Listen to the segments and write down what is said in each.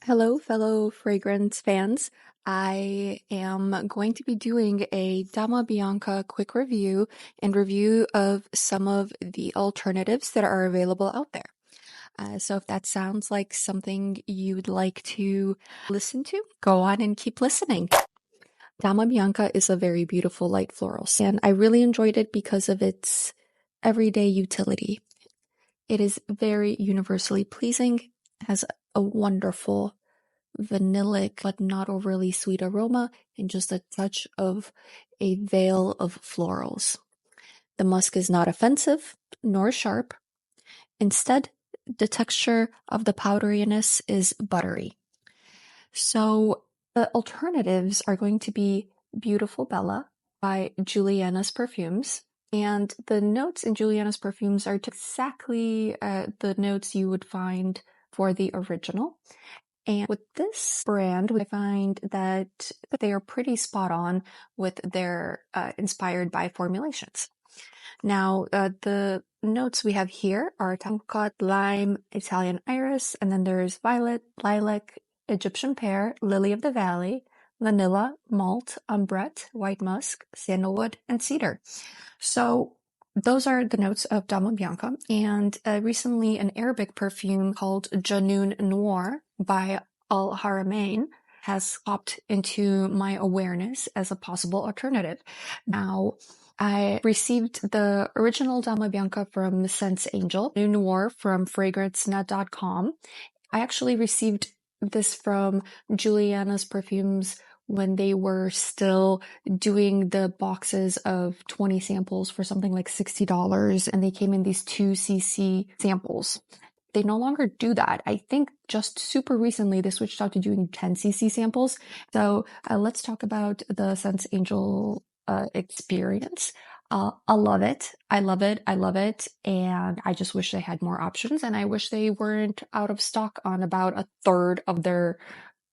Hello, fellow fragrance fans. I am going to be doing a Dama Bianca quick review and review of some of the alternatives that are available out there. So if that sounds like something you'd like to listen to, go on and keep listening. Dama Bianca is a very beautiful light floral, and I really enjoyed it because of its everyday utility. It is very universally pleasing, has a wonderful vanillic but not overly sweet aroma, and just a touch of a veil of florals. The musk is not offensive nor sharp. Instead, the texture of the powderiness is buttery. So the alternatives are going to be Beautiful Bella by Julianna's Perfumes. And the notes in Julianna's Perfumes are exactly the notes you would find for the original. And with this brand, I find that they are pretty spot on with their inspired by formulations. Now, the notes we have here are apricot, lime, Italian iris, and then there's violet, lilac, Egyptian pear, lily of the valley, vanilla, malt, ambrette, white musk, sandalwood, and cedar. So those are the notes of Dama Bianca. And recently an Arabic perfume called Junoon Noir by Haramain has popped into my awareness as a possible alternative. Now, I received the original Dama Bianca from Sense Angel, New Noir from FragranceNet.com. I actually received this from Julianna's Perfumes when they were still doing the boxes of 20 samples for something like $60, and they came in these 2cc samples. They no longer do that. I think just super recently they switched out to doing 10cc samples. So let's talk about the Sense Angel experience. I love it. I love it. I love it. And I just wish they had more options, and I wish they weren't out of stock on about a third of their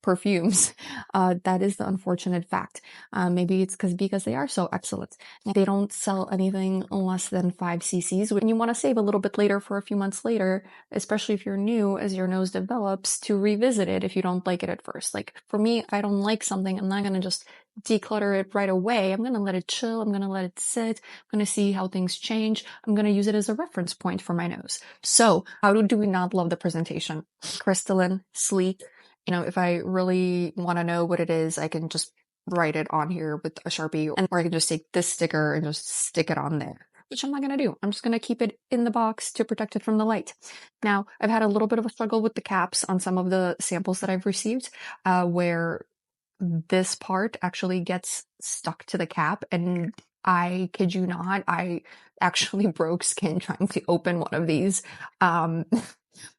perfumes. That is the unfortunate fact. Maybe it's because they are so excellent. They don't sell anything less than 5 cc's. When you want to save a little bit later for a few months later, especially if you're new, as your nose develops, to revisit it if you don't like it at first. Like for me, if I don't like something, I'm not going to just declutter it right away. I'm going to let it chill. I'm going to let it sit. I'm going to see how things change. I'm going to use it as a reference point for my nose. So how do we not love the presentation? Crystalline, sleek. You know, if I really want to know what it is, I can just write it on here with a Sharpie, or I can just take this sticker and just stick it on there, which I'm not going to do. I'm just going to keep it in the box to protect it from the light. Now, I've had a little bit of a struggle with the caps on some of the samples that I've received, where this part actually gets stuck to the cap, and I kid you not, I actually broke skin trying to open one of these.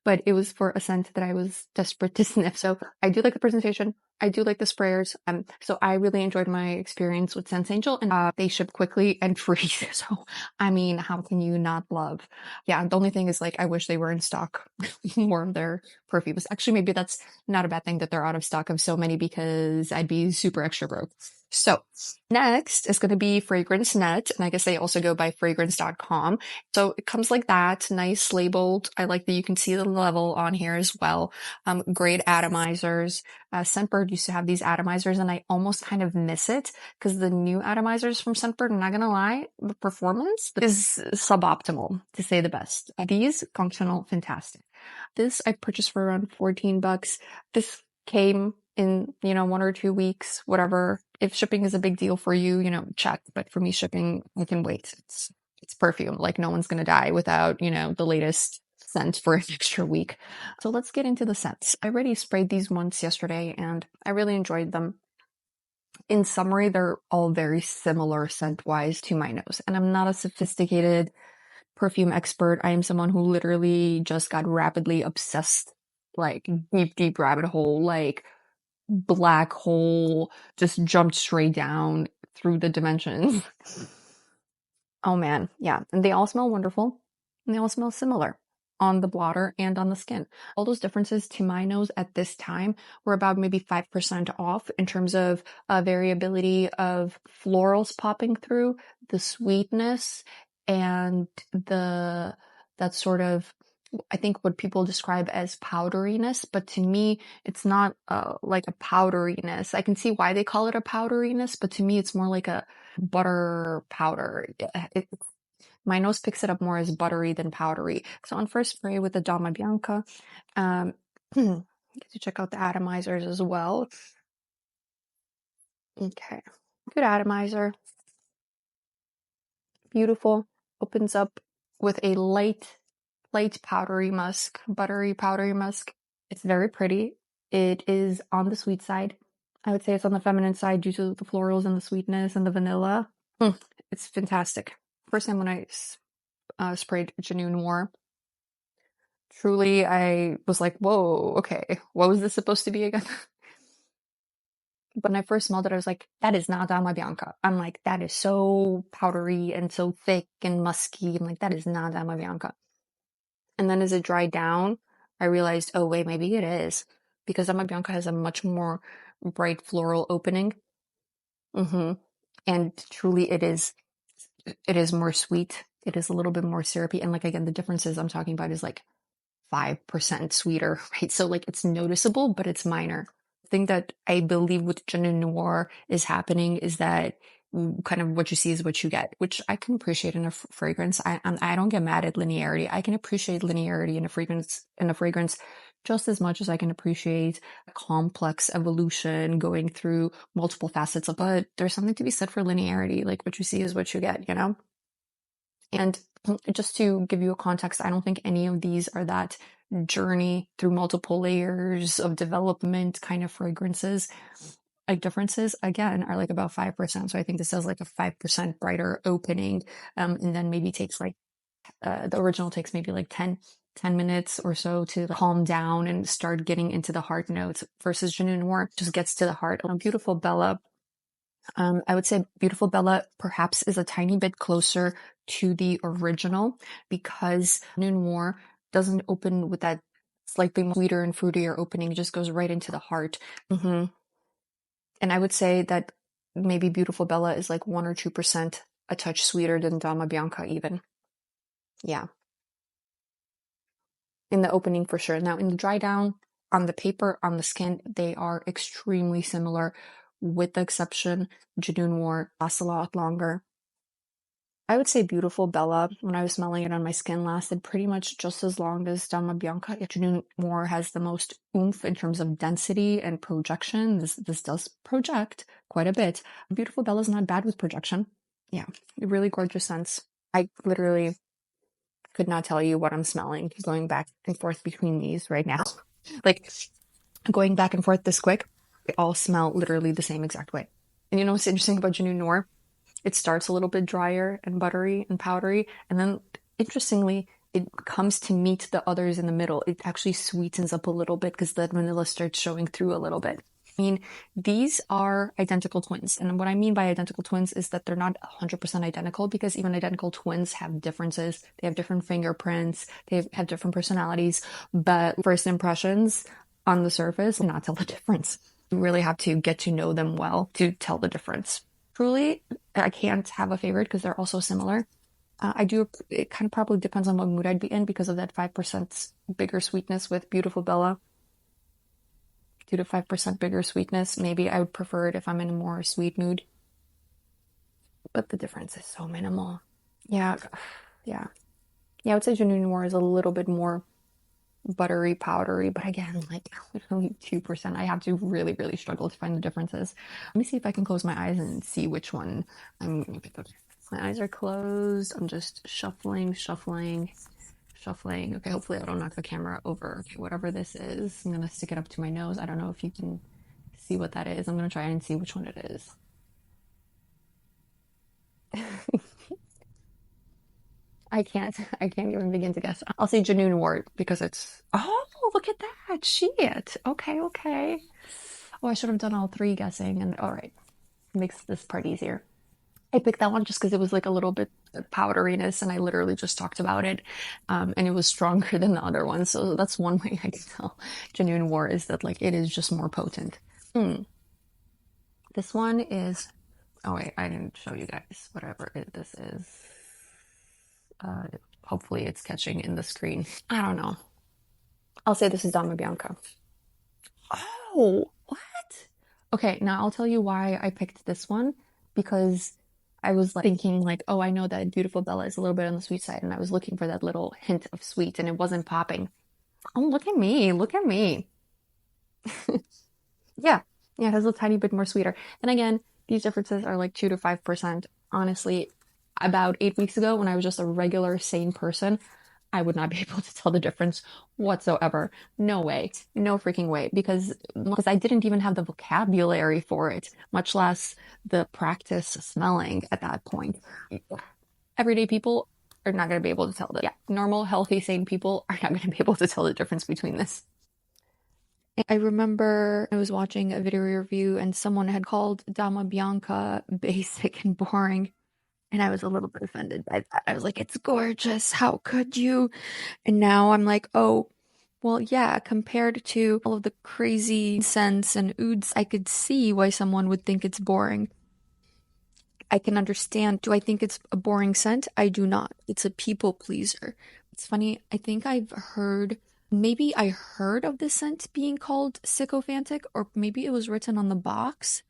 But it was for a scent that I was desperate to sniff. So I do like the presentation. I do like the sprayers. So I really enjoyed my experience with Sense Angel, and they ship quickly and free. So, I mean, how can you not love? Yeah, the only thing is, like, I wish they were in stock more of their perfumes. Actually, maybe that's not a bad thing that they're out of stock of so many, because I'd be super extra broke. So next is going to be Fragrance Net, and I guess they also go by fragrance.com. So it comes like that, nice labeled. I like that you can see the level on here as well. Great atomizers. Scentbird used to have these atomizers, and I almost kind of miss it because the new atomizers from Scentbird, I'm not gonna lie, the performance is suboptimal, to say the best. These functional fantastic. This I purchased for around $14. This came in, 1 or 2 weeks, whatever. If shipping is a big deal for you, check. But for me, shipping, I can wait. It's perfume. Like, no one's gonna die without, the latest scent for an extra week. So let's get into the scents. I already sprayed these once yesterday, and I really enjoyed them. In summary, they're all very similar scent-wise to my nose. And I'm not a sophisticated perfume expert. I am someone who literally just got rapidly obsessed, like deep rabbit hole, like black hole, just jumped straight down through the dimensions. Oh man, yeah. And they all smell wonderful, and they all smell similar on the blotter and on the skin. All those differences to my nose at this time were about maybe 5% off in terms of variability of florals popping through, the sweetness, and that sort of I think what people describe as powderiness, but to me, it's not like a powderiness. I can see why they call it a powderiness, but to me, it's more like a butter powder. My nose picks it up more as buttery than powdery. So on first spray with the Dama Bianca, get to check out the atomizers as well. Okay, good atomizer, beautiful. Opens up with a light powdery musk, buttery powdery musk. It's very pretty. It is on the sweet side. I would say it's on the feminine side due to the florals and the sweetness and the vanilla. It's fantastic. First time when I sprayed Junoon Noir, truly I was like, whoa, okay, what was this supposed to be again? But when I first smelled it, I was like, that is not Dama Bianca. I'm like, that is so powdery and so thick and musky. I'm like, that is not Dama Bianca. And then as it dried down, I realized, oh wait, maybe it is. Because Dama Bianca has a much more bright floral opening. And truly it is more sweet. It is a little bit more syrupy. And like again, the differences I'm talking about is like 5% sweeter, right? So like it's noticeable, but it's minor. The thing that I believe with Junoon Noir is happening is that kind of what you see is what you get, which I can appreciate in a fragrance. I don't get mad at linearity. I can appreciate linearity in a fragrance just as much as I can appreciate a complex evolution going through multiple facets. But there's something to be said for linearity. Like what you see is what you get, you know? And just to give you a context, I don't think any of these are that journey through multiple layers of development kind of fragrances. Like differences again are like about 5%. So I think this has like a 5% brighter opening. And then maybe takes like the original takes maybe like 10 minutes or so to calm down and start getting into the heart notes versus Junoon Noir just gets to the heart. Beautiful Bella. I would say Beautiful Bella perhaps is a tiny bit closer to the original because Junoon Noir doesn't open with that slightly sweeter and fruitier opening. It just goes right into the heart. And I would say that maybe Beautiful Bella is like 1 or 2% a touch sweeter than Dama Bianca even. Yeah. In the opening for sure. Now in the dry down, on the paper, on the skin, they are extremely similar with the exception Junoon Noir lasts a lot longer. I would say Beautiful Bella, when I was smelling it on my skin, lasted pretty much just as long as Dama Bianca. Junoon Noir has the most oomph in terms of density and projection. This does project quite a bit. Beautiful Bella is not bad with projection. Yeah, really gorgeous scents. I literally could not tell you what I'm smelling going back and forth between these right now. Like going back and forth this quick, they all smell literally the same exact way. And you know what's interesting about Junoon Noir? It starts a little bit drier and buttery and powdery, and then interestingly, it comes to meet the others in the middle. It actually sweetens up a little bit because the vanilla starts showing through a little bit. I mean, these are identical twins. And what I mean by identical twins is that they're not 100% identical because even identical twins have differences. They have different fingerprints, they have different personalities, but first impressions on the surface will not tell the difference. You really have to get to know them well to tell the difference. Truly, I can't have a favorite because they're all so similar. It kind of probably depends on what mood I'd be in because of that 5% bigger sweetness with Beautiful Bella. 2 to 5% bigger sweetness. Maybe I would prefer it if I'm in a more sweet mood. But the difference is so minimal. Yeah. Yeah. Yeah, I would say Junoon Noir is a little bit more buttery, powdery, but again, like literally 2%. I have to really, really struggle to find the differences. Let me see if I can close my eyes and see which one I'm gonna pick up. My eyes are closed. I'm just shuffling. Okay, hopefully I don't knock the camera over. Okay, whatever this is, I'm gonna stick it up to my nose. I don't know if you can see what that is. I'm gonna try and see which one it is. I can't even begin to guess. I'll say Junoon Noir because it's, oh, look at that. Shit. Okay. Oh, I should have done all three guessing and all right. Makes this part easier. I picked that one just because it was like a little bit powderiness and I literally just talked about it. And it was stronger than the other one. So that's one way I can tell Junoon Noir is that like it is just more potent. This one is, oh wait, I didn't show you guys whatever this is. Hopefully it's catching in the screen. I don't know. I'll say this is Dama Bianca. Oh, what? Okay, now I'll tell you why I picked this one, because I was like thinking like, oh, I know that Beautiful Bella is a little bit on the sweet side, and I was looking for that little hint of sweet, and it wasn't popping. Oh, look at me, look at me. Yeah, yeah, it has a tiny bit more sweeter. And again, these differences are like 2 to 5%. Honestly, about 8 weeks ago, when I was just a regular sane person, I would not be able to tell the difference whatsoever. No way. No freaking way. Because I didn't even have the vocabulary for it, much less the practice smelling at that point. Everyday people are not going to be able to tell that. Yeah, normal, healthy, sane people are not going to be able to tell the difference between this. I remember I was watching a video review and someone had called Dama Bianca basic and boring. And I was a little bit offended by that. I was like, it's gorgeous. How could you? And now I'm like, oh, well, yeah, compared to all of the crazy scents and ouds, I could see why someone would think it's boring. I can understand. Do I think it's a boring scent? I do not. It's a people pleaser. It's funny. I think maybe I heard of this scent being called sycophantic, or maybe it was written on the box.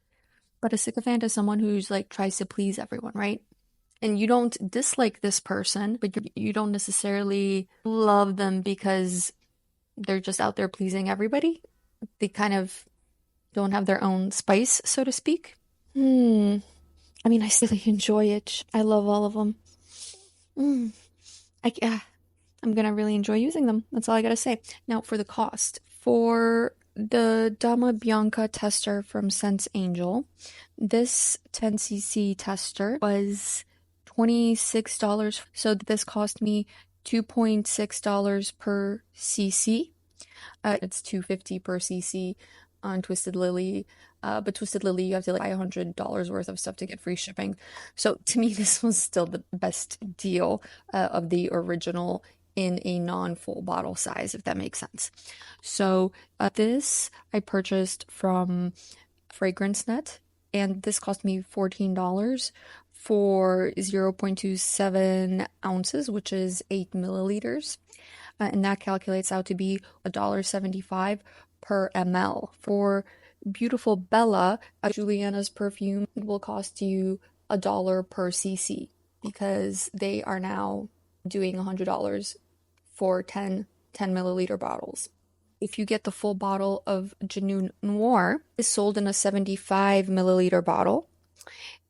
But a sycophant is someone who's like tries to please everyone, right? And you don't dislike this person, but you don't necessarily love them because they're just out there pleasing everybody. They kind of don't have their own spice, so to speak. I mean, I still enjoy it. I love all of them. I'm gonna really enjoy using them. That's all I gotta say. Now, for the cost. For the Dama Bianca tester from Sense Angel, this 10cc tester was $26. So this cost me $2.6 per cc. It's $2.50 per cc on Twisted Lily. But Twisted Lily, you have to like buy $100 worth of stuff to get free shipping. So to me, this was still the best deal of the original in a non-full bottle size, if that makes sense. So this I purchased from Fragrance Net, and this cost me $14 for 0.27 ounces, which is 8 milliliters. And that calculates out to be $1.75 per ml. For Beautiful Bella, Julianna's perfume will cost you $1 per cc, because they are now doing $100 for 10 milliliter bottles. If you get the full bottle of Junoon Noir, it's sold in a 75 milliliter bottle.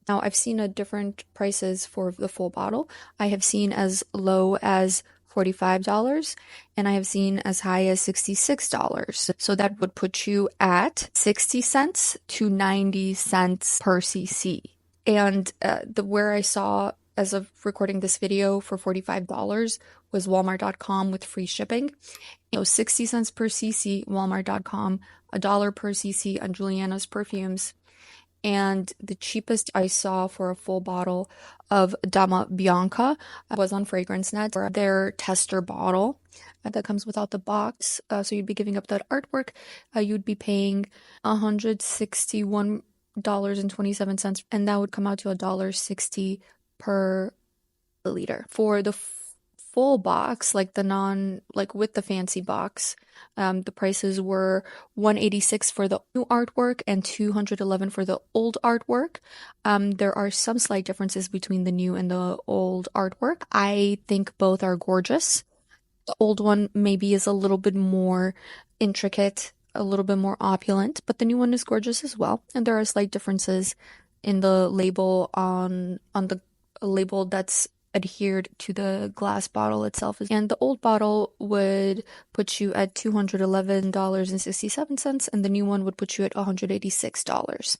Now, I've seen different prices for the full bottle. I have seen as low as $45, and I have seen as high as $66. So that would put you at 60 cents to 90 cents per cc. And where I saw as of recording this video for $45 was Walmart.com with free shipping. 60 cents per cc, Walmart.com, $1 per cc on Julianna's perfumes. And the cheapest I saw for a full bottle of Dama Bianca was on Fragrance Net for their tester bottle that comes without the box. So you'd be giving up that artwork. You'd be paying $161.27, and that would come out to $1.60 per liter. For the full box, like with the fancy box, the prices were $186 for the new artwork and $211 for the old artwork. There are some slight differences between the new and the old artwork. I think both are gorgeous. The old one maybe is a little bit more intricate, a little bit more opulent, but the new one is gorgeous as well. And there are slight differences in the label on the label that's adhered to the glass bottle itself. And the old bottle would put you at $211.67, and the new one would put you at $186.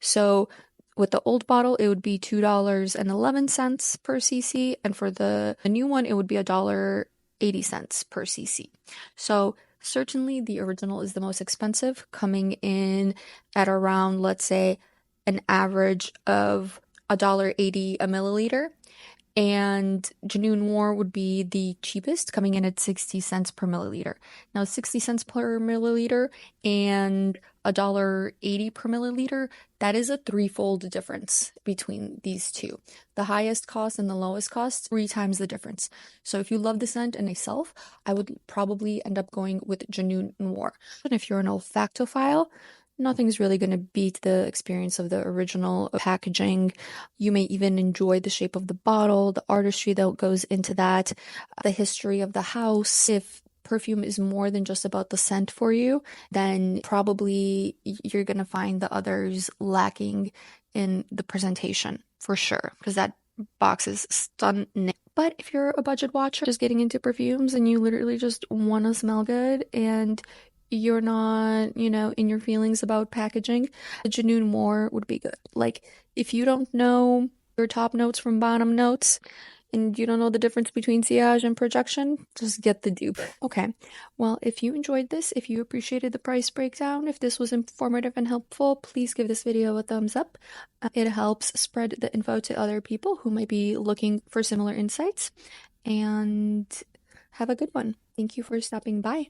So with the old bottle, it would be $2.11 per cc, and for the new one, it would be $1.80 per cc. So certainly the original is the most expensive, coming in at around, let's say, an average of $1.80 a milliliter. and Junoon Noir would be the cheapest, coming in at 60 cents per milliliter. Now, 60 cents per milliliter and $1.80 per milliliter, that is a threefold difference between these two. The highest cost and the lowest cost, 3 times the difference. So if you love the scent in itself, I would probably end up going with Junoon Noir. And if you're an olfactophile, nothing's really going to beat the experience of the original packaging. You may even enjoy the shape of the bottle, the artistry that goes into that, the history of the house. If perfume is more than just about the scent for you, then probably you're going to find the others lacking in the presentation for sure, because that box is stunning. But if you're a budget watcher just getting into perfumes and you literally just want to smell good and you're not, in your feelings about packaging, the Junoon Noir would be good. Like, if you don't know your top notes from bottom notes and you don't know the difference between sillage and projection, just get the dupe. Okay, well, if you enjoyed this, if you appreciated the price breakdown, if this was informative and helpful, please give this video a thumbs up. It helps spread the info to other people who might be looking for similar insights. And have a good one. Thank you for stopping by.